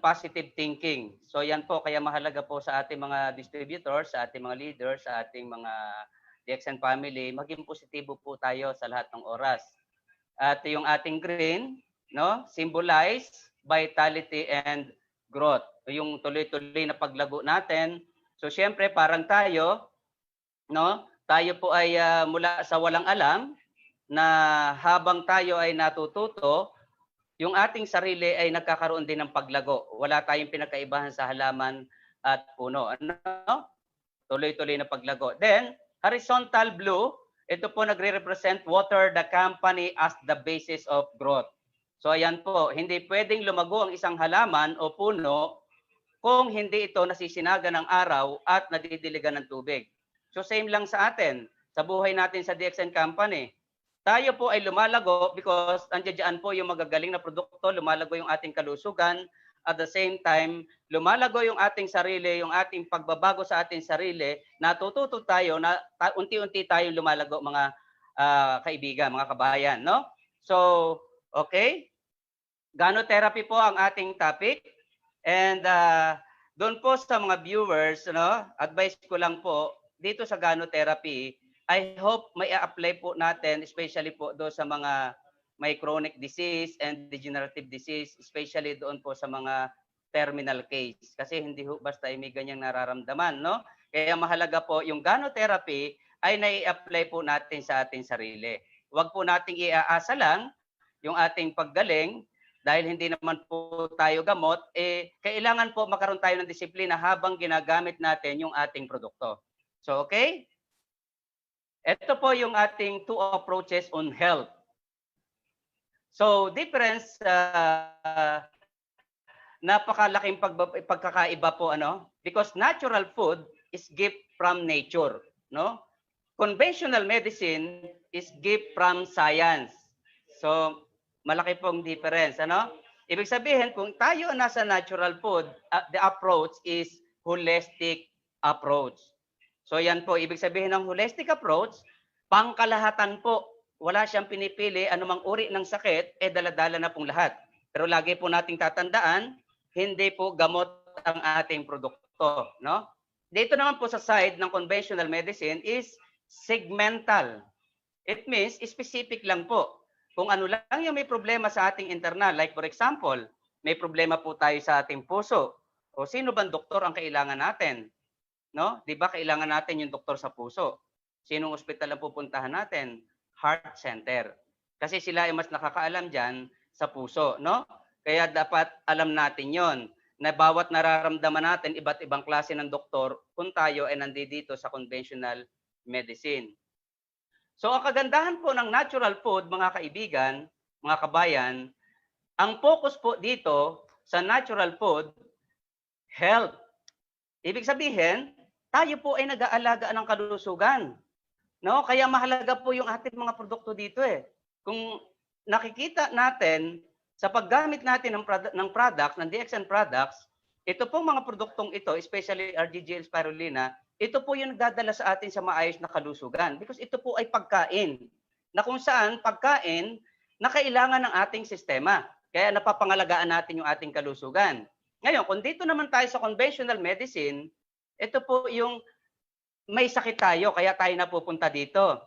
positive thinking. So yan po, kaya mahalaga po sa ating mga distributors, sa ating mga leaders, sa ating mga DXN family, maging positibo po tayo sa lahat ng oras. At yung ating green, no, symbolize vitality and growth. Yung tuloy-tuloy na paglago natin. So syempre parang tayo, no, tayo po ay mula sa walang alam na habang tayo ay natututo, yung ating sarili ay nagkakaroon din ng paglago. Wala tayong pinagkaibahan sa halaman at puno. Ano? Tuloy-tuloy na paglago. Then, horizontal blue, ito po nagre-represent water the company as the basis of growth. So ayan po, hindi pwedeng lumago ang isang halaman o puno kung hindi ito nasisinaga ng araw at nadidiligan ng tubig. So same lang sa atin, sa buhay natin sa DXN Company. Tayo po ay lumalago because andiyan po yung magagaling na produkto, lumalago yung ating kalusugan. At the same time, lumalago yung ating sarili, yung ating pagbabago sa ating sarili, natututo tayo na unti-unti tayong lumalago mga kaibigan, mga kabayan, no? So, okay. Gano-therapy po ang ating topic. And doon po sa mga viewers, no, advice ko lang po, dito sa gano-therapy, I hope may apply po natin, especially po doon sa mga may chronic disease and degenerative disease, especially doon po sa mga terminal case. Kasi hindi ho basta may ganyang nararamdaman, no? Kaya mahalaga po yung gano-therapy ay nai-apply po natin sa ating sarili. Huwag po nating iaasa lang yung ating paggaling dahil hindi naman po tayo gamot, kailangan po makaroon tayo ng disiplina habang ginagamit natin yung ating produkto. So, okay? Ito po yung ating two approaches on health. So, difference, napakalaking pagkakaiba po, ano? Because natural food is gift from nature, no? Conventional medicine is gift from science. So, malaki pong difference, ano? Ibig sabihin, kung tayo nasa natural food, the approach is holistic approach. So yan po, ibig sabihin ng holistic approach, pangkalahatan po. Wala siyang pinipili, anumang uri ng sakit, dala-dala na pong lahat. Pero lagi po nating tatandaan, hindi po gamot ang ating produkto, no? Dito naman po sa side ng conventional medicine is segmental. It means specific lang po. Kung ano lang yung may problema sa ating internal, like for example, may problema po tayo sa ating puso. O sino bang doktor ang kailangan natin? No? 'Di ba kailangan natin yung doktor sa puso? Sinong ospital ang pupuntahan natin? Heart center. Kasi sila ay mas nakakaalam diyan sa puso, no? Kaya dapat alam natin 'yon na bawat nararamdaman natin iba't ibang klase ng doktor kung tayo ay nandito sa conventional medicine. So ang kagandahan po ng natural food, mga kaibigan, mga kabayan, ang focus po dito sa natural food, health. Ibig sabihin, tayo po ay nag-aalaga ng kalusugan. No? Kaya mahalaga po yung ating mga produkto dito eh. Kung nakikita natin sa paggamit natin ng products, ng DXN products, ito pong mga produktong ito, especially RGGL spirulina, ito po yung nagdadala sa atin sa maayos na kalusugan because ito po ay pagkain na kung saan pagkain na kailangan ng ating sistema. Kaya napapangalagaan natin yung ating kalusugan. Ngayon, kung dito naman tayo sa conventional medicine, ito po yung may sakit tayo, kaya tayo napupunta dito.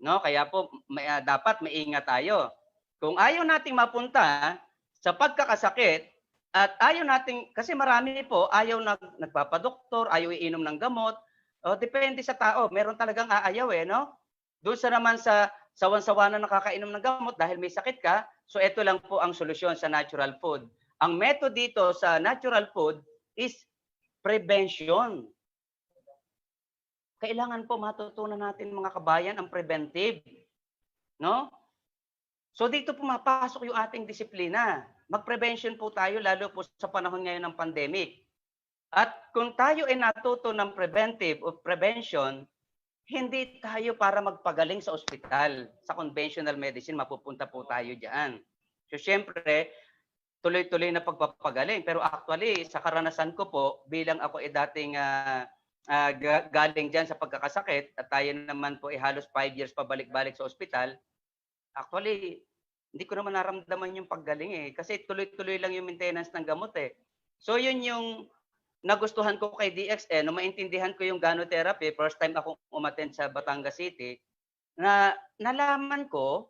No? Kaya po dapat maingat tayo. Kung ayaw nating mapunta sa pagkakasakit at ayaw nating, kasi marami po ayaw nagpapadoktor, ayaw iinom ng gamot, depende sa tao. Meron talagang aayaw no? Doon sa naman sa sawan-sawa na nakakainom ng gamot dahil may sakit ka, so ito lang po ang solusyon sa natural food. Ang method dito sa natural food is prevention. Kailangan po matutunan natin mga kabayan ang preventive. No? So dito pumapasok yung ating disiplina. Mag-prevention po tayo lalo po sa panahon ngayon ng pandemic. At kung tayo ay natuto ng preventive o prevention, hindi tayo para magpagaling sa ospital. Sa conventional medicine, mapupunta po tayo diyan. So syempre, tuloy-tuloy na pagpapagaling. Pero actually, sa karanasan ko po, bilang ako dating galing dyan sa pagkakasakit at tayo naman po halos 5 years pabalik-balik sa ospital, actually, hindi ko naman naramdaman yung paggaling kasi tuloy-tuloy lang yung maintenance ng gamot So yun yung nagustuhan ko kay DXN, nung maintindihan ko yung gano'therapy, first time akong umattend sa Batangas City, na nalaman ko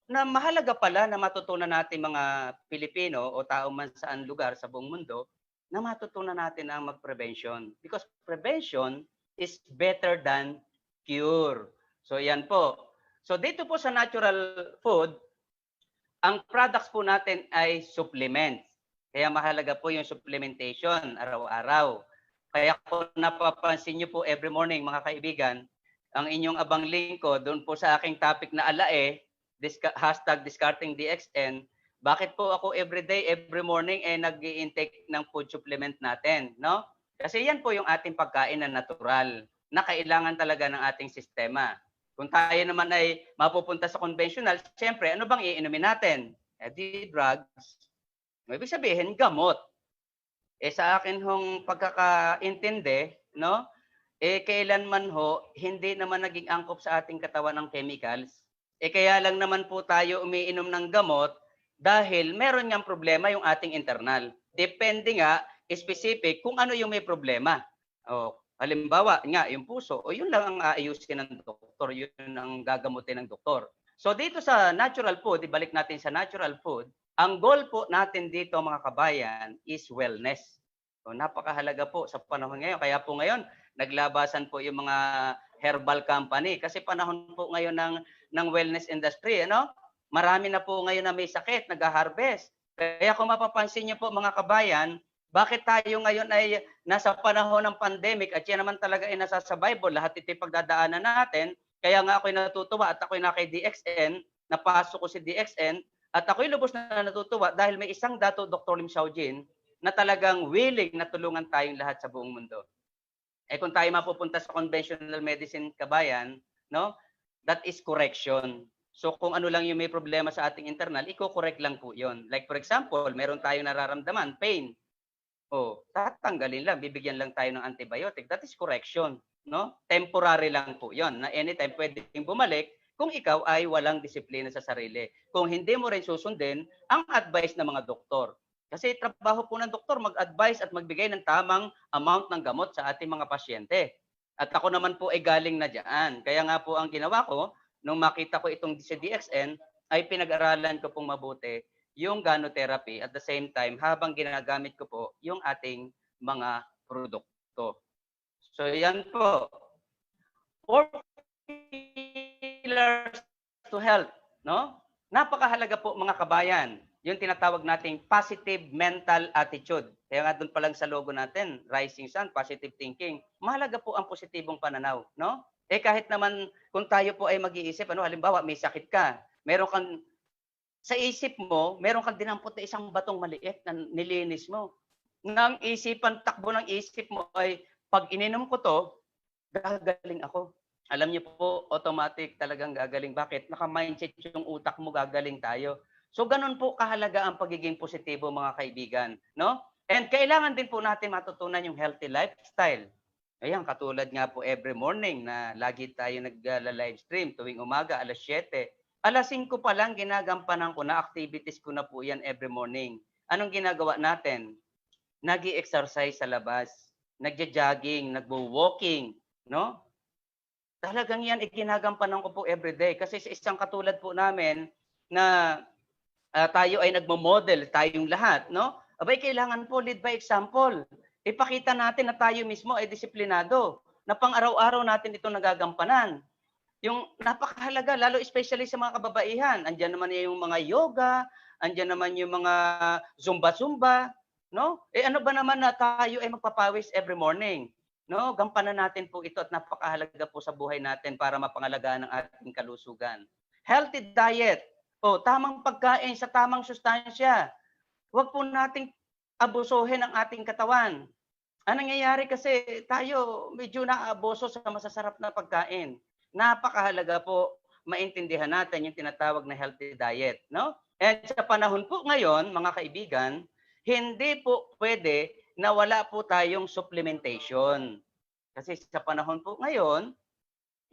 na mahalaga pala na matutunan natin mga Pilipino o tao man saan lugar sa buong mundo, na matutunan natin ang mag-prevention. Because prevention is better than cure. So yan po. So dito po sa natural food, ang products po natin ay supplements. Kaya mahalaga po yung supplementation araw-araw. Kaya kung napapansin niyo po every morning mga kaibigan, ang inyong abang lingkod doon po sa aking topic na alae, hashtag discarding DXN, bakit po ako everyday, every morning nag-i-intake ng food supplement natin, no? Kasi yan po yung ating pagkain na natural, na kailangan talaga ng ating sistema. Kung tayo naman ay mapupunta sa conventional, siyempre, ano bang iinumin natin? Di drugs. Ibig sabihin, gamot. Sa akin hong pagkakaintindi, no? Kailanman ho, hindi naman naging angkop sa ating katawan ng chemicals. Kaya lang naman po tayo umiinom ng gamot dahil meron ngang problema yung ating internal. Depende nga, specific, kung ano yung may problema. Halimbawa nga, yung puso, yun lang ang aayusin ng doktor, yun ang gagamutin ng doktor. So dito sa natural food, ibalik natin sa natural food, ang goal po natin dito mga kabayan is wellness. So napakahalaga po sa panahon ngayon. Kaya po ngayon, naglabasan po yung mga herbal company kasi panahon po ngayon ng wellness industry, ano? Marami na po ngayon na may sakit, nag-harvest. Kaya kung mapapansin niyo po mga kabayan, bakit tayo ngayon ay nasa panahon ng pandemic at yan naman talaga ay nasa survival, lahat ito pagdadaanan natin. Kaya nga ako'y natutuwa at ako'y na kay DXN, napasok ko si DXN at ako'y lubos na natutuwa dahil may isang dato, Dr. Lim Xiaojin, na talagang willing na tulungan tayong lahat sa buong mundo. Kung tayo mapupunta sa conventional medicine kabayan, no? That is correction. So kung ano lang yung may problema sa ating internal, i-correct lang po 'yon. Like for example, meron tayong nararamdaman, pain. Tatanggalin lang, bibigyan lang tayo ng antibiotic. That is correction, no? Temporary lang po 'yon. Na anytime pwedeng bumalik kung ikaw ay walang disiplina sa sarili. Kung hindi mo rin susundin ang advice ng mga doktor. Kasi trabaho po ng doktor mag-advise at magbigay ng tamang amount ng gamot sa ating mga pasyente. At ako naman po ay galing na diyan. Kaya nga po ang ginawa ko, nung makita ko itong sa DXN, ay pinag-aralan ko pong mabuti yung gano'therapy at the same time habang ginagamit ko po yung ating mga produkto. So yan po. 4 pillars to health, no? Napakahalaga po mga kabayan, yung tinatawag nating positive mental attitude. Kaya nga doon pa lang sa logo natin, Rising Sun, positive thinking. Mahalaga po ang positibong pananaw, no? Kahit naman kung tayo po ay mag-iisip, halimbawa may sakit ka, meron kang sa isip mo, meron kang dinampot na isang batong maliit na nilinis mo. Nang isipan, takbo ng isip mo ay, pag ininom ko to, gagaling ako. Alam niyo po, automatic talagang gagaling. Bakit? Naka-mindset yung utak mo, gagaling tayo. So, ganun po kahalaga ang pagiging positibo, mga kaibigan. No? And kailangan din po natin matutunan yung healthy lifestyle. Ayan, katulad nga po every morning na lagi tayo nag-live stream tuwing umaga, alas 7. Alas 5 pa lang, ginagampanan ko na, activities ko na po yan every morning. Anong ginagawa natin? Nag-i-exercise sa labas, nagja-jogging, nagwo-walking, no? Talagang yan, ginagampanan ko po everyday. Kasi sa isang katulad po namin na tayo ay nagmo-model, tayong lahat, no? Abay, kailangan po lead by example. Ipakita natin na tayo mismo ay disiplinado, na pang-araw-araw natin ito nagagampanan. Yung napakahalaga, lalo especially sa mga kababaihan. Andiyan naman yung mga yoga, andiyan naman yung mga zumba-zumba, no? Ano ba naman na tayo ay magpapawis every morning? No, gampanan natin po ito at napakahalaga po sa buhay natin para mapangalagaan ang ating kalusugan. Healthy diet. Tamang pagkain sa tamang sustansya. Huwag po nating abusuhin ang ating katawan. Ang nangyayari kasi tayo medyo naabuso sa masasarap na pagkain. Napakahalaga po maintindihan natin yung tinatawag na healthy diet, no? And sa panahon po ngayon, mga kaibigan, hindi po pwede na wala po tayong supplementation. Kasi sa panahon po ngayon,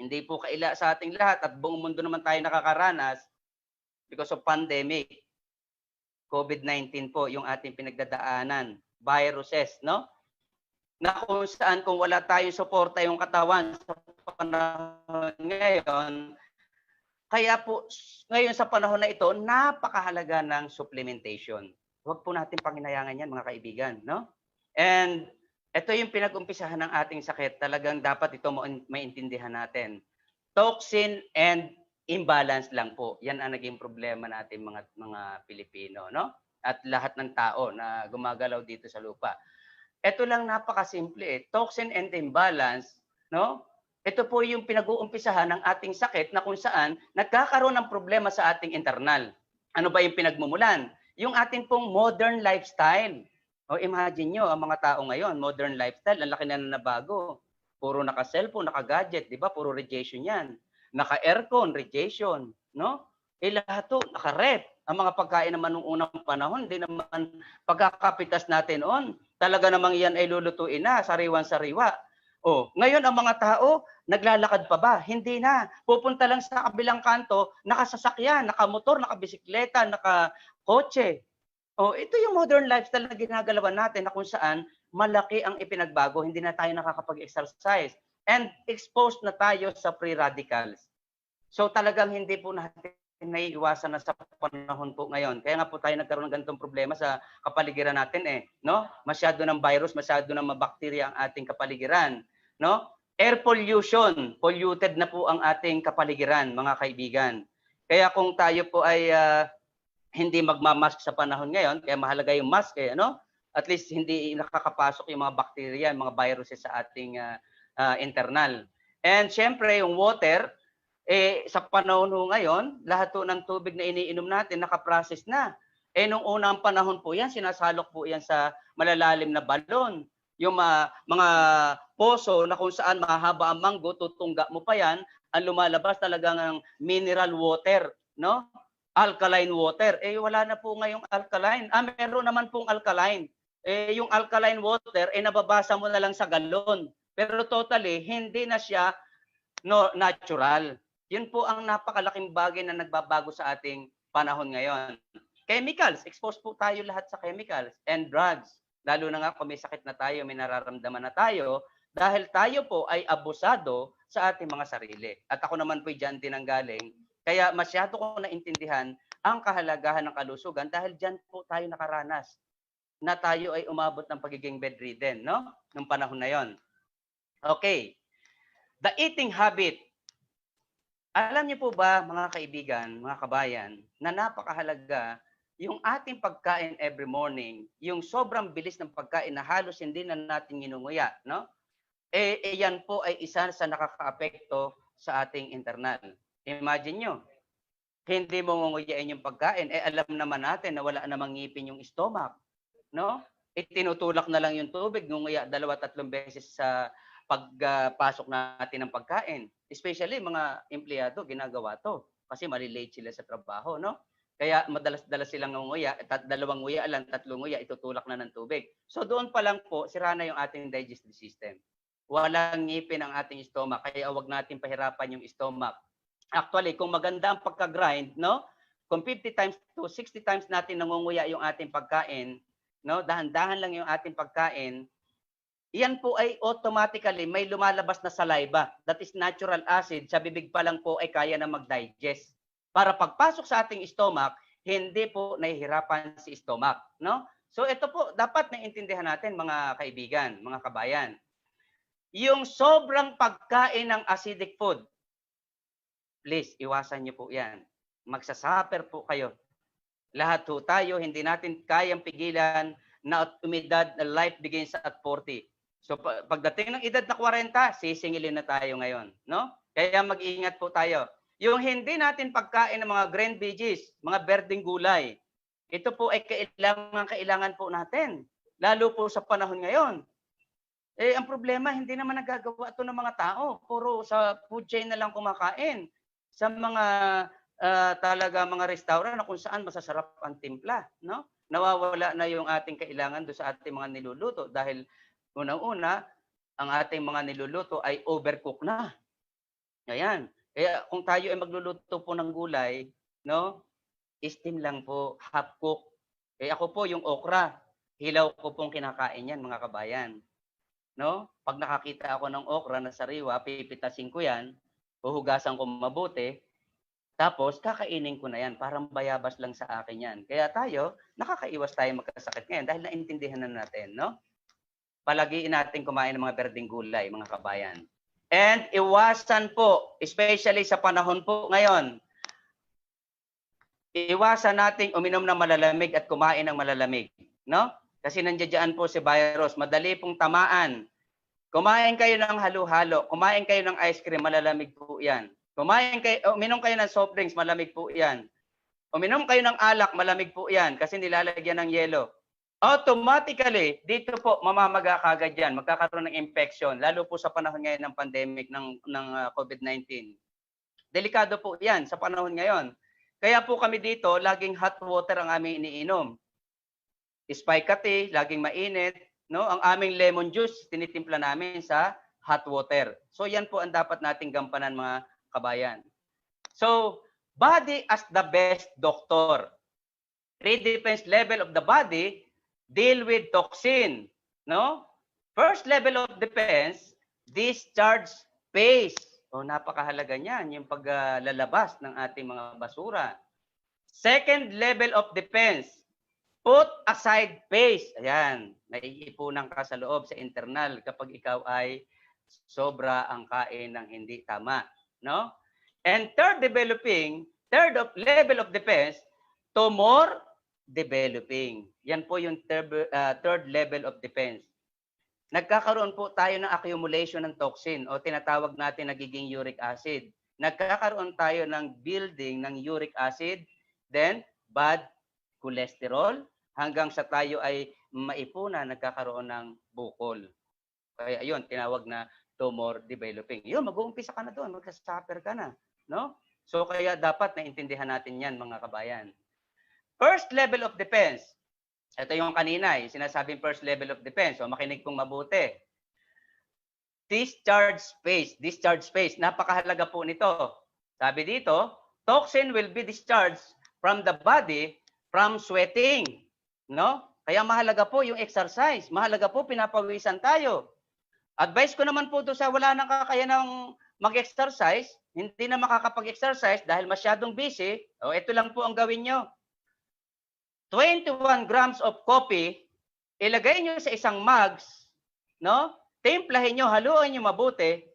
hindi po kaila sa ating lahat at buong mundo naman tayo nakakaranas because of pandemic. COVID-19 po yung ating pinagdadaanan. viruses, no? Na kung saan kung wala tayong suporta yung katawan sa panahon ngayon, kaya po ngayon sa panahon na ito, napakahalaga ng supplementation. Huwag po natin panghinayangin yan mga kaibigan, no? And ito yung pinag-umpisahan ng ating sakit. Talagang dapat ito maintindihan natin. Toxin and imbalance lang po. Yan ang naging problema natin mga Pilipino, no? At lahat ng tao na gumagalaw dito sa lupa. Ito lang napakasimple eh. Toxin and imbalance, no? Ito po yung pinag-uumpisahan ng ating sakit na kung saan nagkakaroon ng problema sa ating internal. Ano ba yung pinagmumulan? Yung ating pong modern lifestyle. O imagine nyo, ang mga tao ngayon, modern lifestyle, ang laki na nabago. Puro naka-cellphone, naka-gadget, di ba? Puro radiation yan. Naka-aircon, radiation, no? Lahat to, naka-rep. Ang mga pagkain naman nung unang panahon, hindi naman pagkakapitas natin on. Talaga namang yan ay lulutuin na, sariwan-sariwa. Ngayon ang mga tao, naglalakad pa ba? Hindi na. Pupunta lang sa kabilang kanto, nakasasakyan, nakamotor, nakabisikleta, nakakotse. Ito yung modern lifestyle na ginagalawan natin na kung saan malaki ang ipinagbago, hindi na tayo nakakapag-exercise and exposed na tayo sa free radicals. So talagang hindi po natin naiiwasan na sa panahon po ngayon. Kaya nga po tayo nagkaroon ng ganitong problema sa kapaligiran natin no? Masyado ng virus, masyado ng bakterya ang ating kapaligiran, no? Air pollution, polluted na po ang ating kapaligiran, mga kaibigan. Kaya kung tayo po ay hindi magmamask sa panahon ngayon, kaya mahalaga yung mask no? At least hindi nakakapasok yung mga bakterya, mga viruses sa ating internal. And syempre yung water, sa panahon ngayon, lahat po ng tubig na iniinom natin nakaprocess na. Nung unang panahon po yan, sinasalok po yan sa malalalim na balon. Yung mga poso na kung saan mahaba ang manggo, tutungga mo pa yan, ang lumalabas talagang ang mineral water, no? Alkaline water. Wala na po ngayong alkaline. Meron naman pong alkaline. Yung alkaline water, nababasa mo na lang sa galon. Pero totally, hindi na siya natural. Yun po ang napakalaking bagay na nagbabago sa ating panahon ngayon. Chemicals, exposed po tayo lahat sa chemicals and drugs. Lalo na nga kung may sakit na tayo, may nararamdaman na tayo, dahil tayo po ay abusado sa ating mga sarili. At ako naman po dyan tinanggaling. Kaya masyado ko naintindihan ang kahalagahan ng kalusugan dahil dyan po tayo nakaranas na tayo ay umabot ng pagiging bedridden, no? Nung panahon na yon. Okay. The eating habit. Alam niyo po ba, mga kaibigan, mga kabayan, na napakahalaga yung ating pagkain every morning, yung sobrang bilis ng pagkain na halos hindi na natin ginunguya, no? Yan po ay isa sa nakakaapekto sa ating internal. Imagine nyo, hindi mo ngunguyain yung pagkain, alam naman natin na wala namang ngipin yung stomach, no? Tinutulak na lang yung tubig, ngunguya 2-3 beses sa pagpasok natin ng pagkain. Especially mga empleyado, ginagawa to kasi malilate sila sa trabaho, no? Kaya madalas silang ngunguya, 2 nguya lang, 3 nguya, itutulak na ng tubig. So doon pa lang po, sira na yung ating digestive system. Walang ngipin ang ating stomach, kaya wag natin pahirapan yung stomach. Actually, kung maganda ang pagka-grind, no? Kung 50 times to 60 times natin nangunguya yung ating pagkain, no? Dahan-dahan lang yung ating pagkain, yan po ay automatically may lumalabas na saliva. That is natural acid. Sa bibig pa lang po ay kaya na mag-digest. Para pagpasok sa ating stomach, hindi po nahihirapan si stomach, no? So ito po dapat naiintindihan natin mga kaibigan, mga kabayan. Yung sobrang pagkain ng acidic food, please iwasan niyo po 'yan. Magsasuffer po kayo. Lahat po tayo hindi natin kayang pigilan na umidad na life begins at 40. So pagdating ng edad na 40, sisingilin na tayo ngayon, no? Kaya mag-ingat po tayo. Yung hindi natin pagkain ng mga green veggies, mga berdeng gulay, ito po ay kailangan po natin, lalo po sa panahon ngayon. Ang problema, hindi naman nagagawa ito ng mga tao. Puro sa food chain na lang kumakain. Sa mga talaga mga restaurant na kung saan masasarap ang timpla, no? Nawawala na yung ating kailangan do sa ating mga niluluto dahil unang-una, ang ating mga niluluto ay overcook na. Ayan. Kaya kung tayo ay magluluto po ng gulay, no? Steam lang po, half cook. Ako po yung okra. Hilaw ko pong kinakain yan, mga kabayan. No? Pag nakakita ako ng okra na sariwa, pipitasin ko yan, huhugasan ko mabuti, tapos kakainin ko na yan. Parang bayabas lang sa akin yan. Kaya tayo, nakakaiwas tayo magkasakit ngayon dahil naintindihan na natin, no? Palagiin natin kumain ng mga berdeng gulay, mga kabayan. And iwasan po, especially sa panahon po ngayon, iwasan nating uminom ng malalamig at kumain ng malalamig, no? Kasi nandiyan po si virus, madali pong tamaan. Kumain kayo ng halo-halo, kumain kayo ng ice cream, malalamig po 'yan. Uminom kayo ng soft drinks, malamig po 'yan. Uminom kayo ng alak, malamig po 'yan kasi nilalagyan ng yelo. Automatically, dito po mamamaga kagad 'yan, magkakaroon ng infection, lalo po sa panahon ngayon ng pandemic ng COVID-19. Delikado po 'yan sa panahon ngayon. Kaya po kami dito, laging hot water ang aming iniinom. Spike laging mainit, no? Ang aming lemon juice tinitimpla namin sa hot water. So yan po ang dapat nating gampanan, mga kabayan. So, body as the best doctor. 3 defense level of the body deal with toxin, no? First level of defense, discharge phase. O napakahalaga niyan, yung paglalabas ng ating mga basura. Second level of defense, put aside phase. Ayan, naiipunan ka sa loob, sa internal kapag ikaw ay sobra ang kain ng hindi tama, no? And third level of defense, tumor developing. Yan po yung third level of defense. Nagkakaroon po tayo ng accumulation ng toxin o tinatawag natin nagiging uric acid. Nagkakaroon tayo ng building ng uric acid, then bad cholesterol, hanggang sa tayo ay maipuna, nagkakaroon ng bukol. Kaya ayun, tinawag na tumor developing. Yun, mag-uumpisa ka na doon, magka-suffer ka na, no? So kaya dapat naintindihan natin yan, mga kabayan. First level of defense. Ito yung kanina, sinasabing first level of defense. So makinig pong mabuti. Discharge space. Napakahalaga po nito. Sabi dito, toxin will be discharged from the body from sweating, no? Kaya mahalaga po yung exercise. Mahalaga po pinapawisan tayo. Advice ko naman po doon sa wala nang kakayanang mag-exercise, hindi na makakapag-exercise dahil masyadong busy, ito lang po ang gawin nyo. 21 grams of coffee, ilagay nyo sa isang mugs, no? Timplahin nyo, haluan nyo mabuti,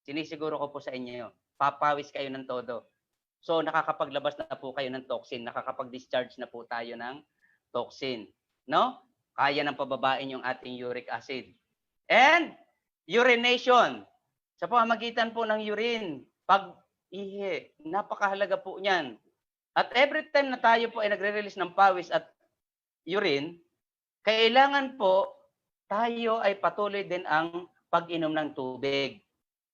sinisiguro ko po sa inyo, papawis kayo ng todo. So, nakakapaglabas na po kayo ng toxin, nakakapag-discharge na po tayo ng toxin, no? Kaya nang pababain yung ating uric acid. And, urination. Sa pamamagitan po ng urine, pag-ihi, napakahalaga po niyan. At every time na tayo po ay nagre-release ng pawis at urine, kailangan po tayo ay patuloy din ang pag-inom ng tubig,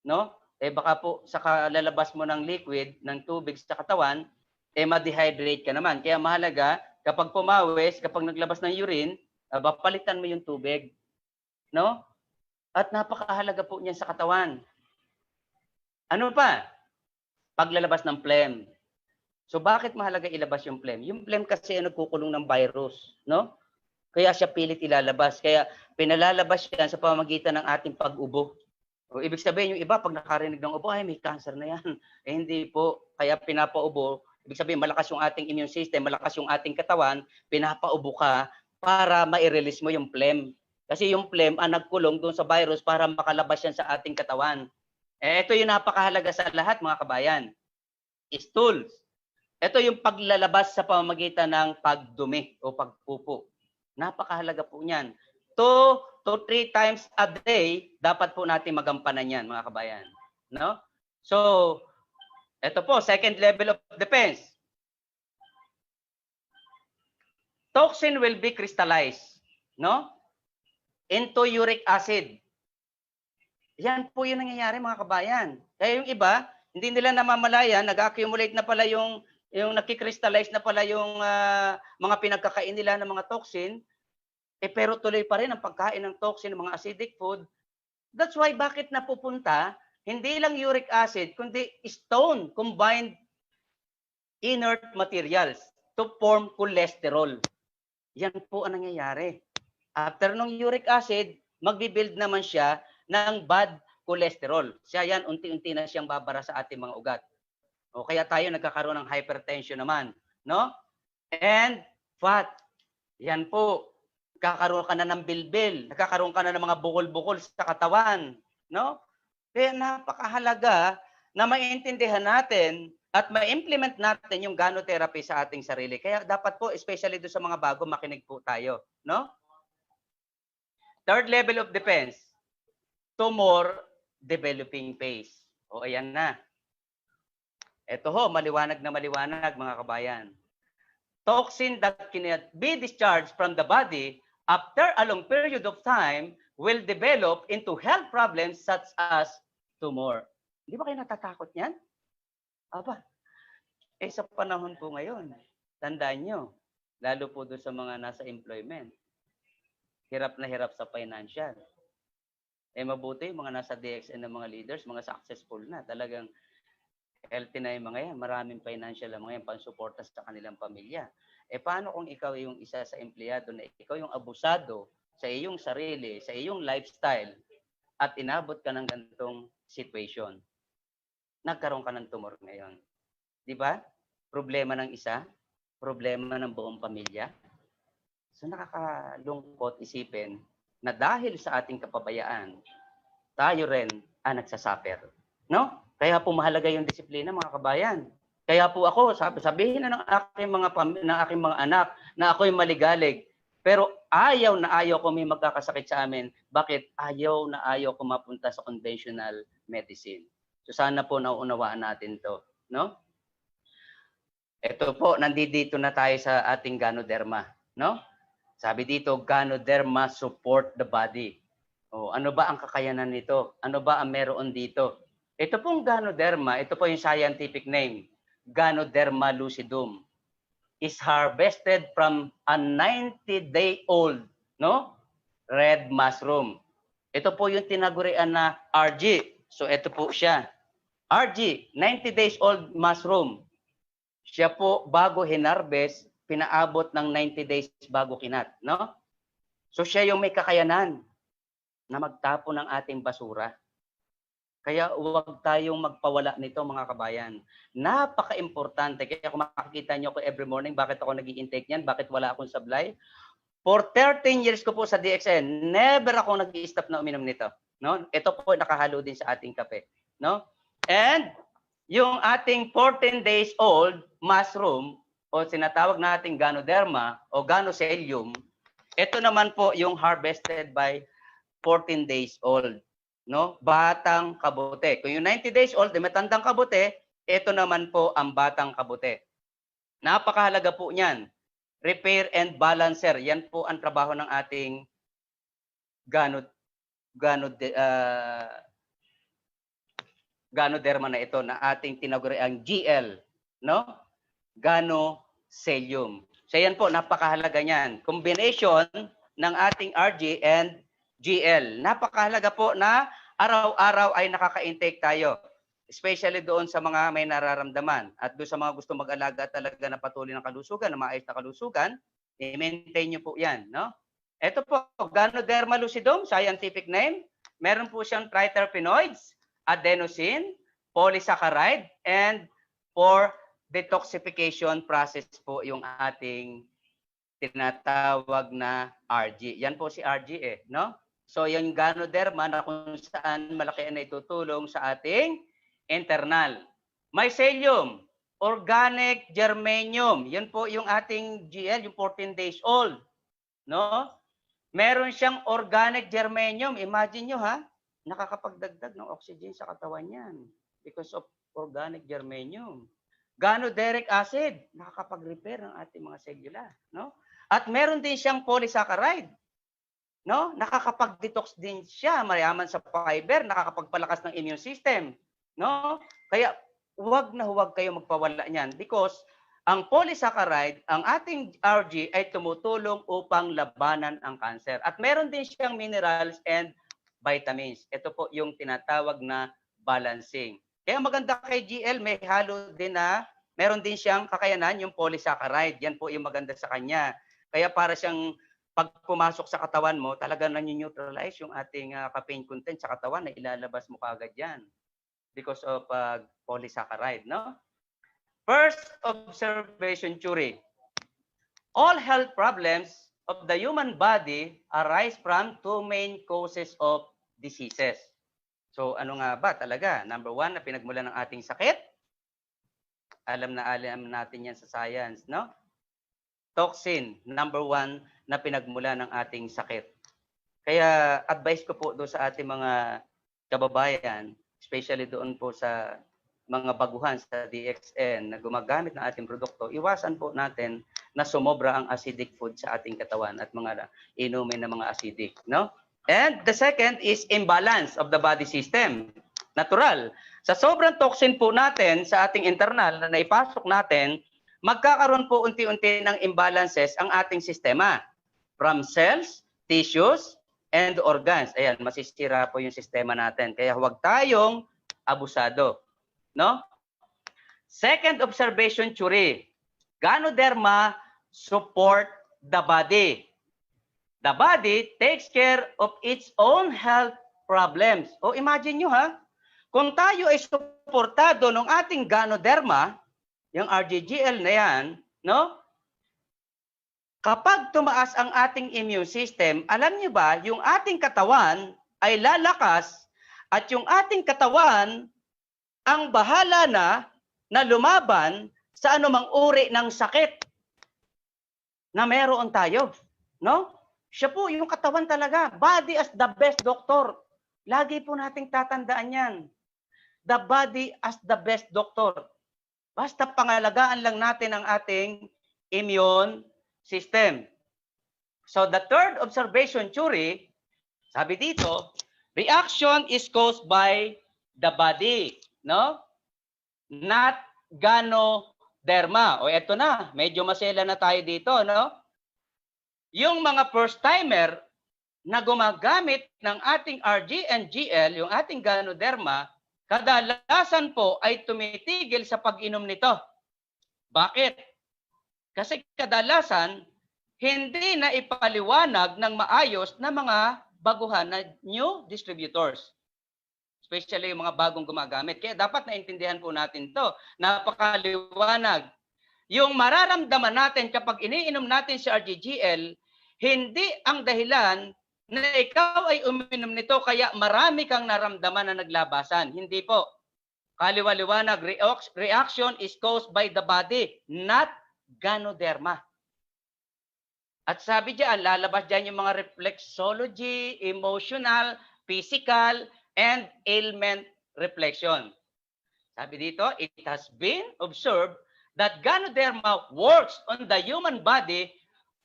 no? Baka po sa kalalabas mo ng liquid, ng tubig sa katawan, ma-dehydrate ka naman. Kaya mahalaga, kapag pumawis, kapag naglabas ng urine, palitan mo yung tubig, no? At napakahalaga po niyan sa katawan. Ano pa? Paglalabas ng phlegm. So bakit mahalaga ilabas yung phlegm? Yung phlegm kasi ay nagkukulong ng virus, no? Kaya siya pilit ilalabas. Kaya pinalalabas yan sa pamamagitan ng ating pag-ubo. O ibig sabihin yung iba pag nakarinig ng ubo, ay may cancer na yan. Hindi po. Kaya pinapaubo, ibig sabihin malakas yung ating immune system, malakas yung ating katawan, pinapaubo ka para ma-release mo yung phlegm. Kasi yung phlegm ang nagkulong doon sa virus para makalabas yan sa ating katawan. Ito yung napakahalaga sa lahat, mga kabayan. Stools. Ito yung paglalabas sa pamamagitan ng pagdumi o pagpupo. Napakahalaga po niyan. 2 to 3 times a day, dapat po natin magampanan yan, mga kabayan. No? So, ito po, second level of defense. Toxin will be crystallized, no? Into uric acid. Yan po yung nangyayari, mga kabayan. Kaya yung iba, hindi nila namamalayan, nag-accumulate na pala yung nagki-crystallize na pala yung mga pinagkakain nila ng mga toxin, pero tuloy pa rin ang pagkain ng toxin ng mga acidic food. That's why bakit napupunta, hindi lang uric acid, kundi stone combined inert materials to form cholesterol. Yan po ang nangyayari. After ng uric acid, magbi-build naman siya ng bad cholesterol. Siya yan, unti-unti na siyang babara sa ating mga ugat. O kaya tayo nagkakaroon ng hypertension naman, no? And fat. Yan po. Kakaroon ka na ng bilbil, nagkakaroon ka na ng mga bukol-bukol sa katawan, no? Kaya napakahalaga na maintindihan natin at ma-implement natin yung gano'therapy sa ating sarili. Kaya dapat po, especially doon sa mga bago, makinig po tayo, no? Third level of defense, tumor developing phase. O ayan na. Ito ho, maliwanag na maliwanag mga kabayan. Toxin that cannot be discharged from the body after a long period of time will develop into health problems such as tumor. Hindi ba kayo natatakot niyan? Aba, sa panahon po ngayon, tandaan nyo, lalo po doon sa mga nasa employment, hirap na hirap sa financial. Mabuti yung mga nasa DXN ng mga leaders, mga successful na, talagang healthy na yung mga yan, maraming financial ang mga yan, pansuporta sa kanilang pamilya. Paano kung ikaw yung isa sa empleyado na ikaw yung abusado sa iyong sarili, sa iyong lifestyle, at inabot ka ng ganitong situation? Nagkaroon ka ng tumor ngayon. Di ba? Problema ng isa, problema ng buong pamilya. So nakakalungkot isipin na dahil sa ating kapabayaan, tayo rin ang nagsasuffer. No? Kaya po mahalaga yung disiplina, mga kabayan. Kaya po ako, sabihin na ng aking mga anak na ako'y maligalig. Pero ayaw na ayaw ko may magkakasakit sa amin. Bakit? Ayaw na ayaw ko mapunta sa conventional medicine. So sana po nauunawaan natin to, no? Ito po, nandito na tayo sa ating Ganoderma, no? Sabi dito, Ganoderma support the body. Ano ba ang kakayanan nito? Ano ba ang meron dito? Ito pong Ganoderma, ito po yung scientific name, Ganoderma lucidum, is harvested from a 90-day-old, no? Red mushroom. Ito po yung tinagurian na RG. So ito po siya. RG, 90 days old mushroom. Siya po bago hinarvest, pinaabot ng 90 days bago kinat, no? So siya yung may kakayanan na magtapo ng ating basura. Kaya huwag tayong magpawala nito, mga kabayan. Napaka-importante. Kaya kung makikita nyo ko every morning, bakit ako nag-i-intake niyan? Bakit wala akong sablay? For 13 years ko po sa DXN, never ako nag-i-stop na uminom nito. No? Ito po nakahalo din sa ating kape. No? And yung ating 14 days old mushroom, o sinatawag nating Ganoderma o Ganocelium, ito naman po yung harvested by 14 days old. No? Batang kabute. Kung yung 90 days old, matandang kabute, ito naman po ang batang kabute. Napakahalaga po niyan. Repair and balancer. Yan po ang trabaho ng ating Ganoderma na ito na ating tinaguri ang GL, no? Ganocelium. So yan po, napakahalaga niyan. Combination ng ating RG and GL. Napakahalaga po na araw-araw ay nakaka-intake tayo. Especially doon sa mga may nararamdaman. At doon sa mga gusto mag-alaga talaga na patuloy ng kalusugan, na maayos na kalusugan, i-maintain nyo po yan. No? Ito po, Ganoderma lucidum, scientific name. Meron po siyang triterpenoids, adenosine, polysaccharide, and for detoxification process po yung ating tinatawag na RG. Yan po si RG no? So yung Ganoderma na kung saan malaki na itutulong sa ating internal. Mycelium, organic germanium. Yan po yung ating GL, yung 14 days old. No? Meron siyang organic germanium. Imagine nyo ha, nakakapagdagdag ng oxygen sa katawan yan because of organic germanium. Ganoderic acid, nakakapag-repair ng ating mga selula, no? At meron din siyang polysaccharide, no? Nakakapag-detox din siya, mayaman sa fiber, nakakapagpalakas ng immune system, no? Kaya huwag na huwag kayo magpawala niyan because ang polysaccharide, ang ating RG ay tumutulong upang labanan ang cancer. At meron din siyang minerals and vitamins. Ito po yung tinatawag na balancing. Kaya maganda kay GL, may halo din na, meron din siyang kakayanan, yung polysaccharide. Yan po yung maganda sa kanya. Kaya para siyang pag pumasok sa katawan mo, talagang nani-neutralize yung ating caffeine content sa katawan na ilalabas mo kaagad yan because of polysaccharide, no? First observation theory. All health problems of the human body arise from two main causes of diseases. So ano nga ba talaga? Number one, na pinagmulan ng ating sakit. Alam natin yan sa science, no? Toxin, number one, na pinagmula ng ating sakit. Kaya advice ko po doon sa ating mga kababayan, especially doon po sa mga baguhan sa DXN na gumagamit ng ating produkto, iwasan po natin na sumobra ang acidic food sa ating katawan at mga inumin na mga acidic, no? And the second is imbalance of the body system. Natural. Sa sobrang toxin po natin sa ating internal na naipasok natin, magkakaroon po unti-unti ng imbalances ang ating sistema. From cells, tissues, and organs. Ayan, masisira po yung sistema natin. Kaya huwag tayong abusado. No? Second observation theory. Ganoderma support the body. The body takes care of its own health problems. O imagine nyo ha, kung tayo ay suportado ng ating ganoderma, yung RGGL na yan, no? Kapag tumaas ang ating immune system, alam niyo ba, yung ating katawan ay lalakas at yung ating katawan ang bahala na lumaban sa anumang uri ng sakit na meron tayo, no? Siya po yung katawan talaga. Body as the best doctor. Lagi po nating tatandaan yan. The body as the best doctor. Basta pangalagaan lang natin ang ating immune system. So the third observation theory, sabi dito, reaction is caused by the body, no? Not ganoderma. O eto na, medyo masela na tayo dito, no? Yung mga first-timer na gumagamit ng ating RG and GL, yung ating ganoderma, kadalasan po ay tumitigil sa pag-inom nito. Bakit? Kasi kadalasan, hindi na ipaliwanag ng maayos na mga baguhan na new distributors. Especially yung mga bagong gumagamit. Kaya dapat naintindihan po natin to. Napakaliwanag. Yung mararamdaman natin kapag iniinom natin si RGGL, hindi ang dahilan na ikaw ay uminom nito kaya marami kang naramdaman na naglabasan. Hindi po. Kaliwaliwanag, reaction is caused by the body, not ganoderma. At sabi diyan, lalabas diyan yung mga reflexology, emotional, physical, and ailment reflection. Sabi dito, it has been observed that ganoderma works on the human body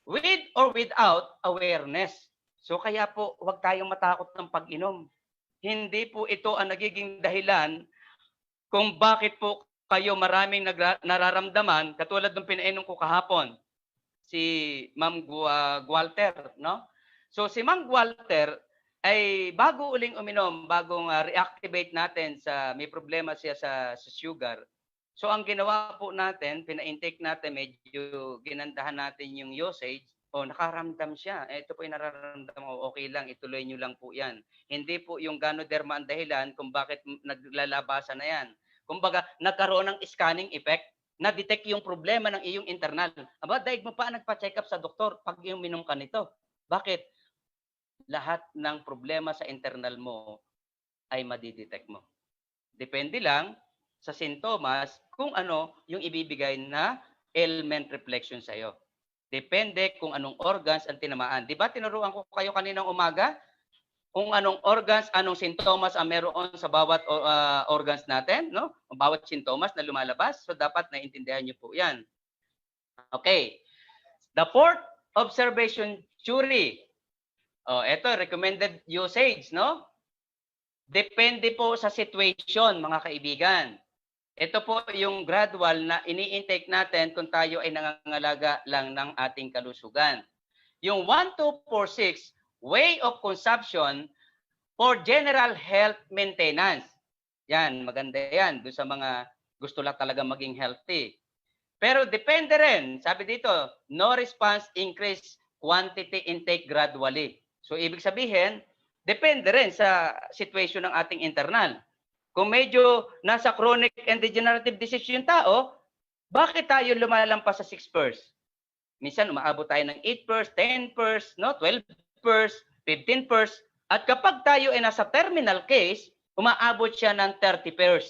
with or without awareness. So kaya po, huwag tayong matakot ng pag-inom. Hindi po ito ang nagiging dahilan kung bakit po kayo maraming nararamdaman, katulad ng pinainom ko kahapon, si Ma'am Walter, no? So si Ma'am Walter ay bago uling uminom, bagong reactivate natin sa may problema siya sa sugar. So ang ginawa po natin, pina-intake natin, medyo ginandahan natin yung usage, nakaramdam siya. Ito po yung nararamdaman ko, okay lang, ituloy nyo lang po yan. Hindi po yung ganoderma ang dahilan kung bakit naglalabasan na yan. Kumbaga, nagkaroon ng scanning effect, na-detect yung problema ng iyong internal. Aba, daig mo pa nagpa-check up sa doktor pag uminom ka nito. Bakit? Lahat ng problema sa internal mo ay madidetect mo. Depende lang sa sintomas kung ano yung ibibigay na ailment reflection sa iyo. Depende kung anong organs ang tinamaan. Di ba tinuruan ko kayo kaninang umaga? Kung anong organs, anong sintomas ang meron sa bawat organs natin, no? Bawat sintomas na lumalabas. So dapat naintindihan niyo po 'yan. Okay. The fourth observation theory. Ito recommended usage, no? Depende po sa situation, mga kaibigan. Ito po yung gradual na ini-intake natin kung tayo ay nangangalaga lang ng ating kalusugan. Yung 1246 way of consumption for general health maintenance. Yan, maganda yan. Doon sa mga gusto lang talaga maging healthy. Pero depende rin, sabi dito, no response increase quantity intake gradually. So ibig sabihin, depende rin sa situation ng ating internal. Kung medyo nasa chronic and degenerative disease yung tao, bakit tayo lumalampas sa 6 pers? Minsan umaabot tayo ng 8 pers, 10 pers, no? 12 pers, 15 pers. At kapag tayo ay nasa terminal case, umaabot siya ng 30 pers.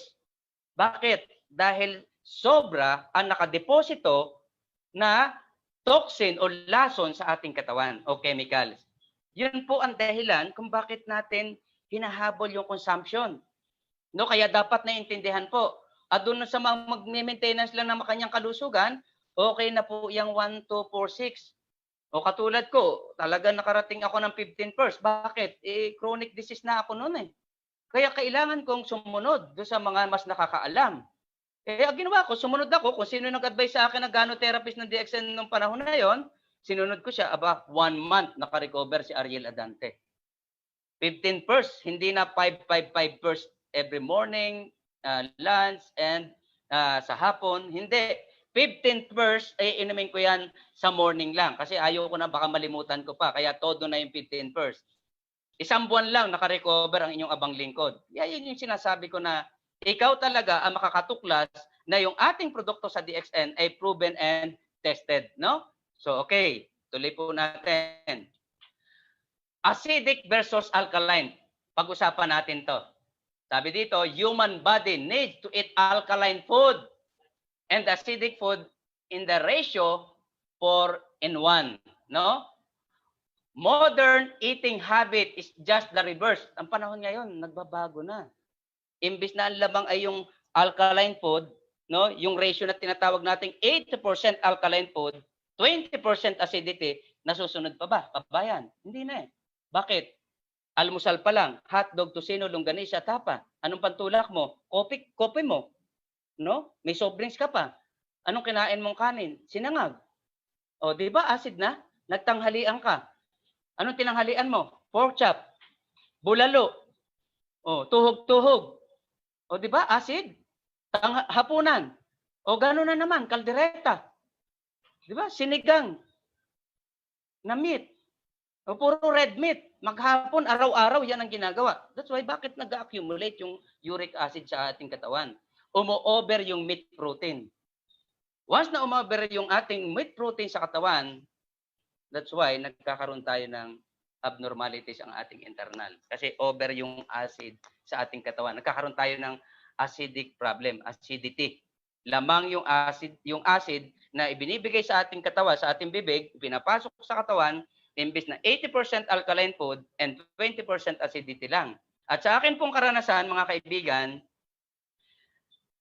Bakit? Dahil sobra ang nakadeposito na toxin o lason sa ating katawan o chemicals. Yun po ang dahilan kung bakit natin hinahabol yung consumption. No, kaya dapat naintindihan po. At doon sa mga mag-maintenance lang ng kanyang kalusugan, okay na po yung 1, 2, 4, 6. O katulad ko, talaga nakarating ako ng 15 pers. Bakit? Chronic disease na ako noon eh. Kaya kailangan kong sumunod doon sa mga mas nakakaalam. Ang ginawa ko, sumunod ako kung sino nag-advise sa akin na gano-therapist ng DXN nung panahon na yon, sinunod ko siya, 1 month naka-recover si Ariel Adante. 15 pers, hindi na 5 pers every morning, lunch, and sa hapon. Hindi. 15 pers, inumin ko yan sa morning lang. Kasi ayaw ko na baka malimutan ko pa. Kaya todo na yung 15 pers. Isang buwan lang naka-recover ang inyong abang lingkod. Yan yung sinasabi ko na ikaw talaga ang makakatuklas na yung ating produkto sa DXN ay proven and tested, no? So, okay. Tuloy po natin. Acidic versus alkaline. Pag-usapan natin to. Sabi dito, human body needs to eat alkaline food and acidic food in the ratio 4:1, no? Modern eating habit is just the reverse. Ang panahon ngayon, nagbabago na. Imbis na ang lamang ay yung alkaline food, no, yung ratio na tinatawag nating 80% alkaline food, 20% acidity, nasusunod pa ba? Kabayan? Hindi na eh. Bakit? Almusal pa lang, hotdog, tosino, longganisa, tapa. Anong pantulak mo? Kopi mo. No? May soft drinks ka pa. Anong kinain mong kanin? Sinangag. O, di ba acid na? Nagtanghalian ka. Anong tinanghalian mo? Pork chop. Bulalo. O, tuhog-tuhog. O di ba acid? Hapunan. O gano'n na naman, kaldereta. Di ba? Sinigang na meat. O puro red meat. Maghapon, araw-araw, yan ang ginagawa. That's why bakit nag-accumulate yung uric acid sa ating katawan. Umo-over yung meat protein. Once na umo-over yung ating meat protein sa katawan, that's why nagkakaroon tayo ng abnormalities ang ating internal. Kasi over yung acid sa ating katawan. Nagkakaroon tayo ng acidic problem, acidity. Lamang yung acid na ibinibigay sa ating katawan, sa ating bibig, pinapasok sa katawan, imbis na 80% alkaline food and 20% acidity lang. At sa akin pong karanasan, mga kaibigan,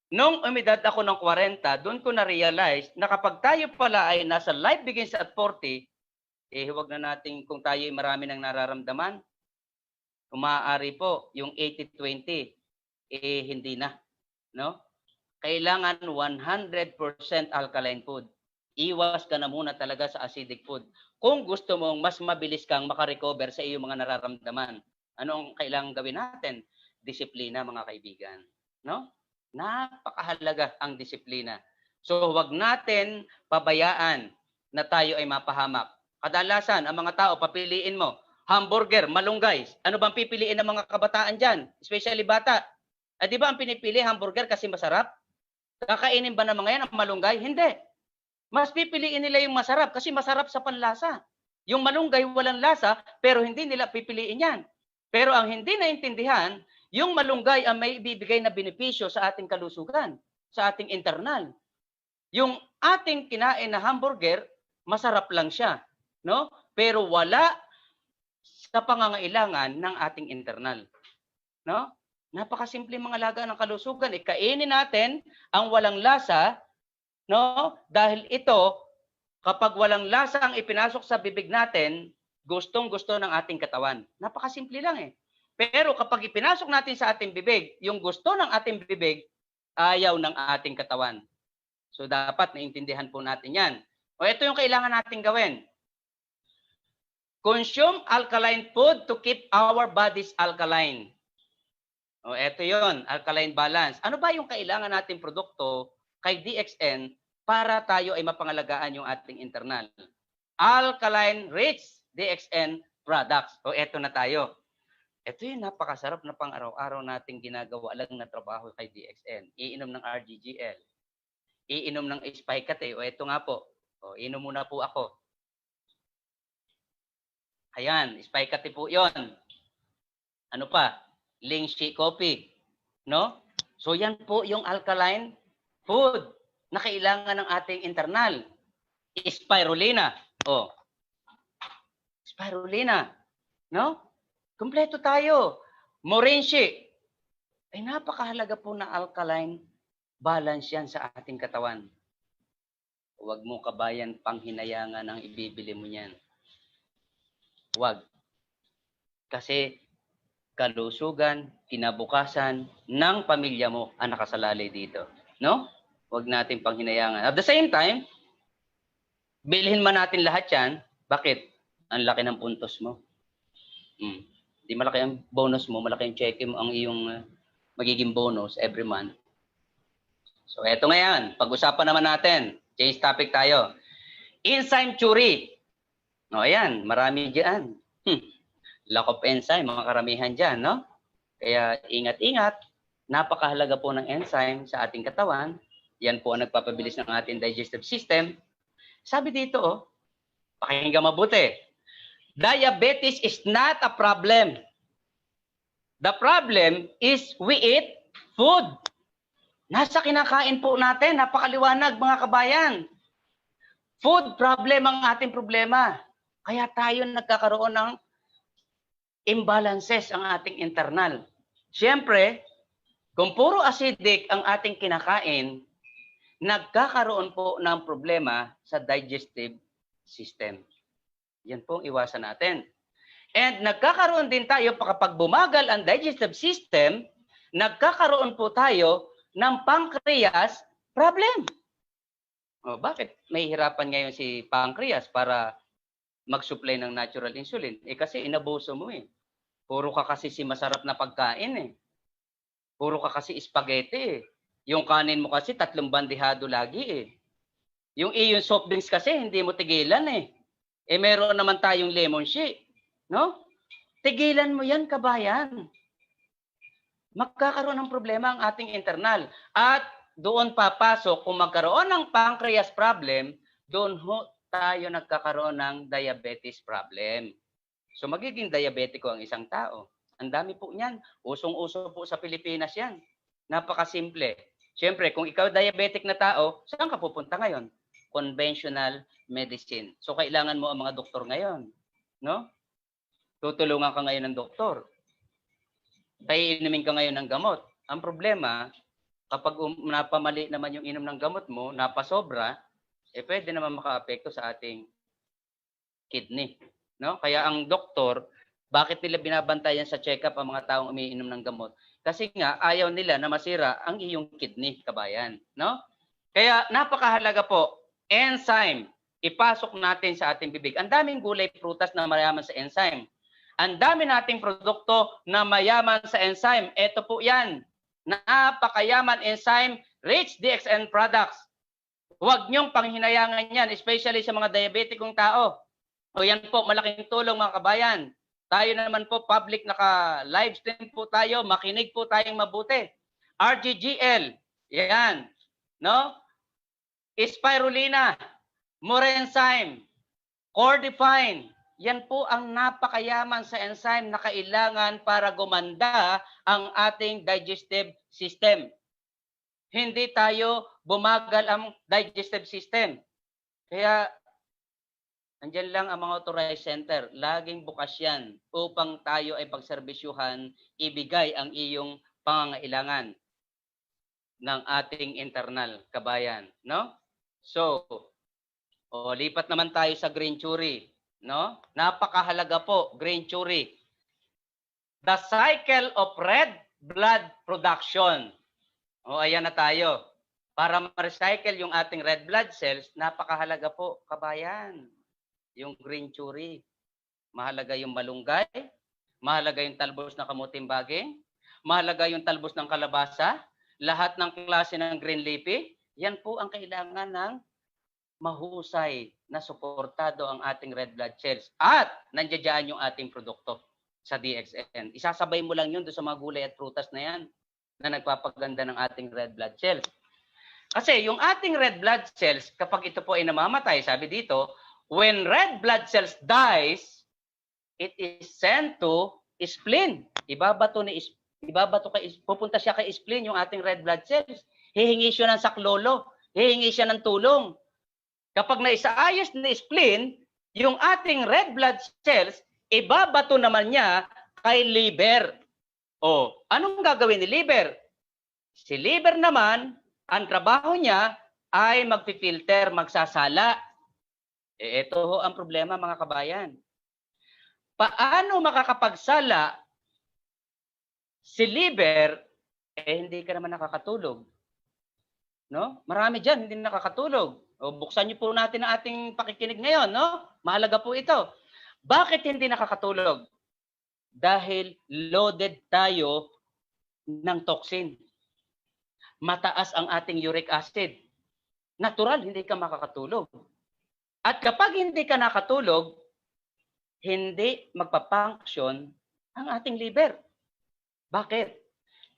nung umidad ako ng 40, doon ko na-realize na kapag tayo pala ay nasa life begins at 40, huwag na natin kung tayo ay marami ng nararamdaman. Maaari po yung 80-20, hindi na. No? Kailangan 100% alkaline food. Iwas ka na muna talaga sa acidic food. Kung gusto mong mas mabilis kang makarecover sa iyong mga nararamdaman, ano ang kailangan gawin natin? Disiplina, mga kaibigan. No? Napakahalaga ang disiplina. So huwag natin pabayaan na tayo ay mapahamak. Kadalasan, ang mga tao, papiliin mo, hamburger, malunggay. Ano bang pipiliin ng mga kabataan dyan? Especially bata. Di ba ang pinipili, hamburger kasi masarap? Kakainin ba ng mga yan ang malunggay? Hindi. Mas pipiliin nila yung masarap kasi masarap sa panlasa. Yung malunggay walang lasa, pero hindi nila pipiliin yan. Pero ang hindi naintindihan, yung malunggay ang may ibibigay na benepisyo sa ating kalusugan, sa ating internal. Yung ating kinain na hamburger, masarap lang siya. No? Pero wala sa pangangailangan ng ating internal. No? Napakasimple mga laga ng kalusugan. Kainin natin ang walang lasa, no? Dahil ito, kapag walang lasa ang ipinasok sa bibig natin, gustong-gusto ng ating katawan. Napakasimple lang eh. Pero kapag ipinasok natin sa ating bibig, yung gusto ng ating bibig, ayaw ng ating katawan. So dapat naintindihan po natin yan. O ito yung kailangan natin gawin. Consume alkaline food to keep our bodies alkaline. O ito yon, alkaline balance. Ano ba yung kailangan nating produkto kay DXN para tayo ay mapangalagaan yung ating internal? alkaline-rich DXN products. O eto na tayo. Ito yung napakasarap na pang araw-araw nating ginagawa lang na trabaho kay DXN. Iinom ng RGGL. Iinom ng Spicate. O eto nga po. O, inom muna po ako. Ayan, Spicate po yon. Ano pa? Lingxi coffee. No? So yan po yung alkaline food na kailangan ng ating internal. Spirulina. O. Spirulina. No? Kompleto tayo. Morenci. Ay napakahalaga po na alkaline balance yan sa ating katawan. Huwag mo kabayan panghinayangan ang ibibili mo yan. Huwag. Kasi kalusugan, kinabukasan ng pamilya mo ang nakasalalay dito. No? Huwag natin panghinayangan. At the same time, bilhin man natin lahat yan. Bakit? Ang laki ng puntos mo. Di malaki ang bonus mo, malaki ang check mo, ang iyong magiging bonus every month. So, eto ngayon. Pag-usapan naman natin. Change topic tayo. Enzyme theory. O, ayan. Marami dyan. Lack of enzyme, mga karamihan dyan, no? Kaya, ingat-ingat. Napakahalaga po ng enzyme sa ating katawan. Yan po ang nagpapabilis ng ating digestive system. Sabi dito, pakinggan mabuti. Diabetes is not a problem. The problem is we eat food. Nasa kinakain po natin. Napakaliwanag mga kabayan. Food problem ang ating problema. Kaya tayo nagkakaroon ng imbalances ang ating internal. Siyempre, kung puro acidic ang ating kinakain, nagkakaroon po ng problema sa digestive system. Yan po ang iwasan natin. And nagkakaroon din tayo kapag bumagal ang digestive system, nagkakaroon po tayo ng pancreas problem. O, bakit may hirapan ngayon si pancreas para mag-supply ng natural insulin? Eh kasi inabuso mo eh. Puro ka kasi si masarap na pagkain eh. Puro ka kasi spaghetti eh. Yung kanin mo kasi 3 bandihado lagi eh. Yung iyong soft drinks kasi hindi mo tigilan eh. Eh meron naman tayong lemon shake. No? Tigilan mo yan, kabayan. Magkakaroon ng problema ang ating internal. At doon papasok, kung magkaroon ng pancreas problem, doon tayo nagkakaroon ng diabetes problem. So magiging diabetiko ang isang tao. Ang dami po niyan. Usong-uso po sa Pilipinas yan. Napakasimple. Siyempre, kung ikaw diabetic na tao, saan ka pupunta ngayon? Conventional medicine. So kailangan mo ang mga doktor ngayon. No? Tutulungan ka ngayon ng doktor. Paiinumin ka ngayon ng gamot. Ang problema, kapag napamali naman yung inom ng gamot mo, napasobra, eh pwede naman makaapekto sa ating kidney. No? Kaya ang doktor, bakit nila binabantayan sa check-up ang mga taong umiinom ng gamot? Kasi nga, ayaw nila na masira ang iyong kidney, kabayan. No? Kaya napakahalaga po, enzyme, ipasok natin sa ating bibig. Ang daming gulay, prutas na mayaman sa enzyme. Ang dami nating produkto na mayaman sa enzyme. Ito po yan. Napakayaman enzyme, rich DXN products. Huwag niyong panghinayangan yan, especially sa mga diabetikong tao. O yan po, malaking tulong mga kabayan. Tayo naman po, public, naka-live stream po tayo, makinig po tayong mabuti. RGGL, yan. No? Spirulina, Morenzyme, Cordifine, yan po ang napakayaman sa enzyme na kailangan para gumanda ang ating digestive system. Hindi tayo bumagal ang digestive system. Kaya, andyan lang ang mga authorized center. Laging bukas yan upang tayo ay pagserbisyuhan, ibigay ang iyong pangangailangan ng ating internal kabayan. No? So, lipat naman tayo sa green theory. No? Napakahalaga po, green theory. The cycle of red blood production. Ayan na tayo. Para ma-recycle yung ating red blood cells, napakahalaga po, kabayan. Yung green theory. Mahalaga yung malunggay, mahalaga yung talbos ng kamuting baging, mahalaga yung talbos ng kalabasa, lahat ng klase ng green leafy, yan po ang kailangan ng mahusay na suportado ang ating red blood cells at nandiyan yung ating produkto sa DXN. Isasabay mo lang yun doon sa mga gulay at prutas na yan na nagpapaganda ng ating red blood cells. Kasi yung ating red blood cells, kapag ito po ay namamatay, sabi dito, when red blood cells dies, it is sent to spleen. Pupunta siya kay spleen yung ating red blood cells. Hihingi siya ng saklolo, hihingi siya ng tulong. Kapag naisaayos na spleen, yung ating red blood cells, ibabato naman niya kay liver. O, anong gagawin ni liver? Si liver naman, ang trabaho niya ay magpifilter, magsasala. Ito ho ang problema mga kabayan. Paano makakapagsala si liver, hindi ka naman nakakatulog. No? Marami dyan, hindi nakakatulog. O, buksan niyo po natin ang ating pakikinig ngayon, no? Mahalaga po ito. Bakit hindi nakakatulog? Dahil loaded tayo ng toxin. Mataas ang ating uric acid. Natural, hindi ka makakatulog. At kapag hindi ka nakatulog, hindi magpapunction ang ating liver. Bakit?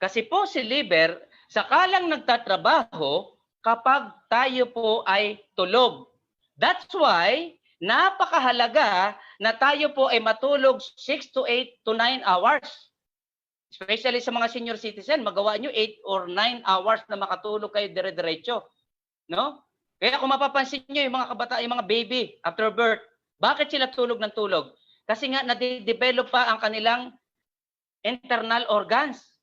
Kasi po si liver, sakalang nagtatrabaho kapag tayo po ay tulog. That's why, napakahalaga na tayo po ay matulog 6 to 8 to 9 hours. Especially sa mga senior citizen, magawa nyo 8 or 9 hours na makatulog kayo dire-diretso. No? Kaya kung mapapansin nyo, yung mga kabataan, yung mga baby after birth, bakit sila tulog ng tulog? Kasi nga, nade-develop pa ang kanilang internal organs.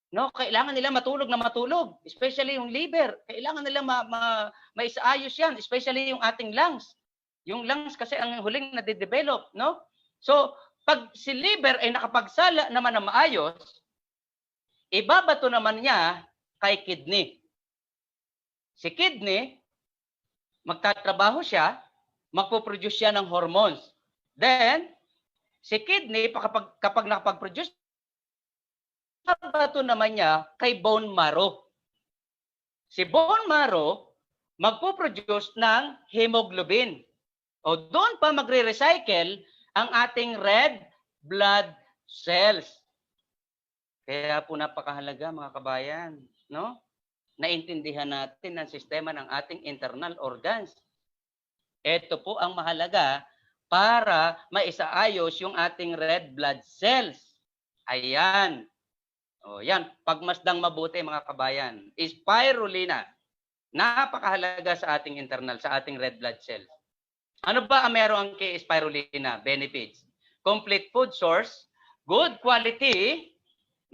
No, kailangan nila matulog na matulog, especially yung liver. Kailangan nila maisaayos 'yan, especially yung ating lungs. Yung lungs kasi ang huling na-develop, no? So, pag si liver ay nakapagsala naman na maayos, ibabato naman niya kay kidney. Si kidney, magtatrabaho siya, magpo-produce siya ng hormones. Then, si kidney, kapag nakapag-produce, bato naman niya kay bone marrow. Si bone marrow magpo-produce ng hemoglobin. O doon pa magre-recycle ang ating red blood cells. Kaya po napakahalaga mga kabayan, no? Naintindihan natin ang sistema ng ating internal organs. Ito po ang mahalaga para maisaayos yung ating red blood cells. Ayan. O yan, pagmasdang mabuti mga kabayan. Spirulina. Napakahalaga sa ating internal, sa ating red blood cells. Ano ba ang meron kay spirulina? Benefits. Complete food source, good quality,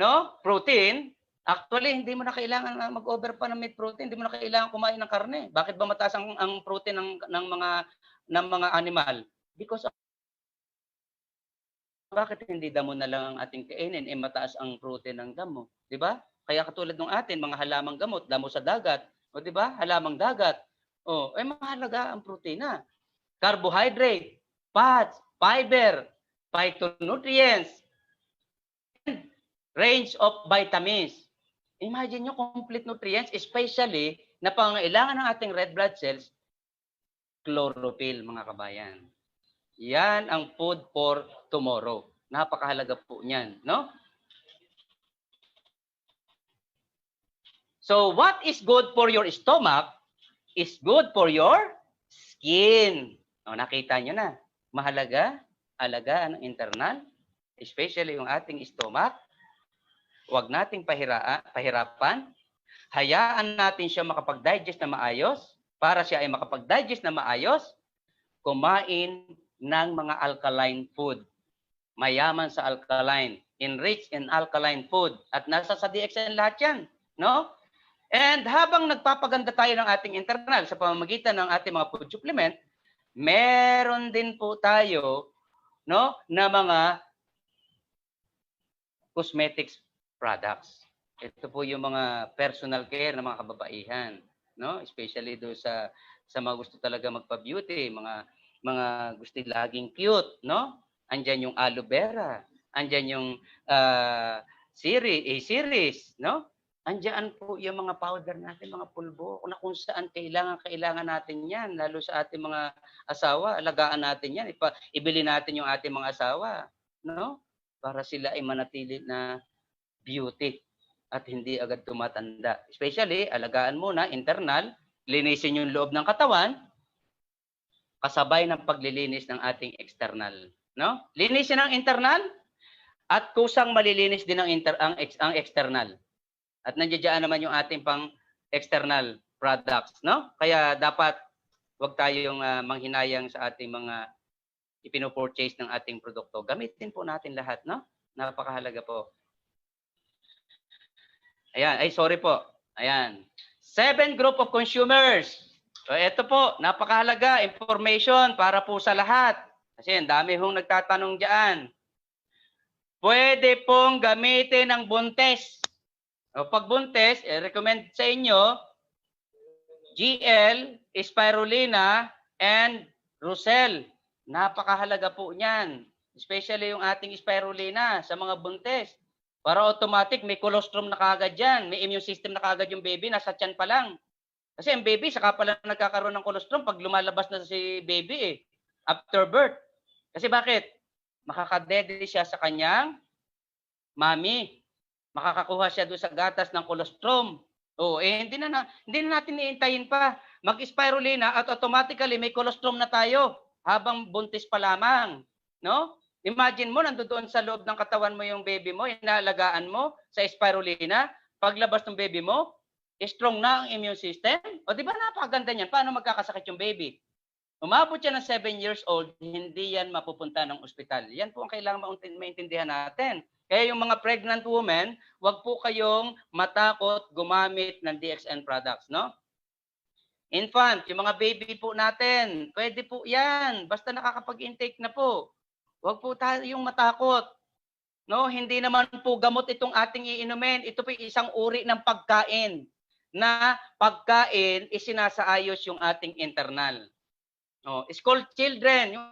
no? Protein. Actually, hindi mo na kailangan mag-over pa ng meat protein, hindi mo na kailangan kumain ng karne. Bakit ba mataas ang protein ng mga animal? Because bakit hindi damo na lang ang ating kainin, mataas ang protein ng damo, di ba? Kaya katulad ng atin, mga halamang gamot, damo sa dagat, o di ba? Halamang dagat. O, mahalaga ang protina. Carbohydrate, fats, fiber, phytonutrients, range of vitamins. Imagine nyo, complete nutrients, especially na pangailangan ng ating red blood cells, chlorophyll, mga kabayan. Yan ang food for tomorrow. Napakahalaga po niyan, no? So, what is good for your stomach is good for your skin. O, nakita nyo na. Mahalaga, alagaan ng internal, especially yung ating stomach. Huwag nating pahirapan. Hayaan natin siya makapag-digest na maayos. Para siya ay makapag-digest na maayos, kumain ng mga alkaline food. Mayaman sa alkaline. Enriched in alkaline food. At nasa sa DXN lahat yan. No? And habang nagpapaganda tayo ng ating internal sa pamamagitan ng ating mga food supplement, meron din po tayo, no, na mga cosmetics products. Ito po yung mga personal care ng mga kababaihan, no? Especially do sa mga gusto talaga magpa-beauty, mga gusto laging cute, no? Andiyan yung aloe vera, andiyan yung series, no? Andiyan po yung mga powder natin, mga pulbo, na kung saan kailangan natin yan, lalo sa ating mga asawa, alagaan natin yan, ibili natin yung ating mga asawa, no? Para sila ay manatili na beauty at hindi agad tumatanda. Especially, alagaan muna, internal, linisin yung loob ng katawan, kasabay ng paglilinis ng ating external. No? Linisin ang internal at kusang malilinis din ang external. At nandiyan naman yung ating pang external products, no? Kaya dapat wag tayong manghinayang sa ating mga ipino-purchase ng ating produkto. Gamitin po natin lahat, no? Napakahalaga po. Ayan, sorry po. Ayan. 7 group of consumers. So ito po, napakahalaga information para po sa lahat. Kasi ang dami hong nagtatanong diyan. Pwede pong gamitin ang buntes. O pag buntes, recommend sa inyo GL, Spirulina, and Russell. Napakahalaga po niyan. Especially yung ating Spirulina sa mga buntes. Para automatic may colostrum na kagad yan. May immune system na kagad yung baby, nasa tiyan pa lang. Kasi ang baby, saka pala nagkakaroon ng colostrum pag lumalabas na si baby after birth. Kasi bakit? Makakadede siya sa kanyang mami. Makakakuha siya doon sa gatas ng colostrum. Hindi na natin iintayin pa. Mag-spirulina at automatically may colostrum na tayo habang buntis pa lamang. No? Imagine mo, nandoon sa loob ng katawan mo yung baby mo, inaalagaan mo sa spirulina, paglabas ng baby mo, strong na ang immune system. O di ba napakaganda niyan? Paano magkakasakit yung baby? Umabot siya ng 7 years old, hindi yan mapupunta ng ospital. Yan po ang kailangan maintindihan natin. Kaya yung mga pregnant women, wag po kayong matakot gumamit ng DXN products, no? Infant, yung mga baby po natin, pwede po yan. Basta nakakapag-intake na po. Wag po tayong matakot. No, hindi naman po gamot itong ating iinumin. Ito po isang uri ng pagkain na pagkain isinasaayos yung ating internal. School children, yung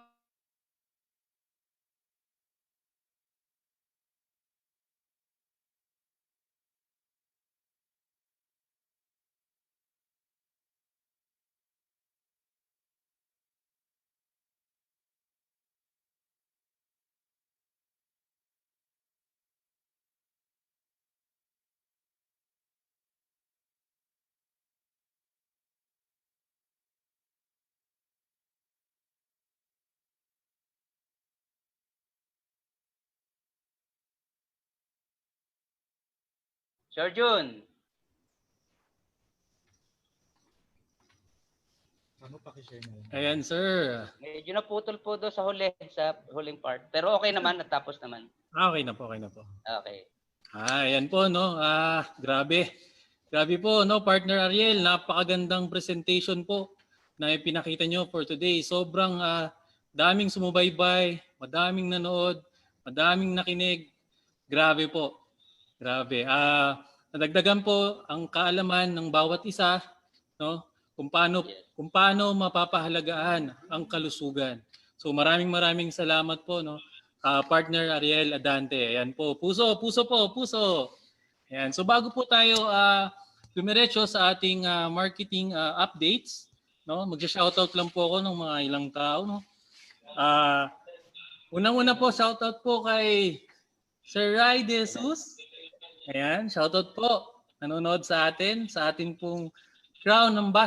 Sir Jun. Ayan, sir. Medyo naputol po doon sa huling part. Pero okay naman, natapos naman. Okay na po. Okay. Ayan po, no? Grabe. Grabe po, no, Partner Ariel. Napakagandang presentation po na ipinakita nyo for today. Sobrang daming sumubaybay, madaming nanood, madaming nakinig. Grabe po. Grabe. Nadagdagan po ang kaalaman ng bawat isa, no? Kung paano mapapahalagaan ang kalusugan. So maraming salamat po, no? Partner Ariel Adante. Ayan po. Puso. Ayan. So bago po tayo dumiretso sa ating marketing updates, no? Magsa-shoutout lang po ako ng mga ilang tao, no? Unang-una po, shoutout po kay Sir Ray De Jesus. Ayan, shoutout po. Nanonood sa atin pong Crown Ambassador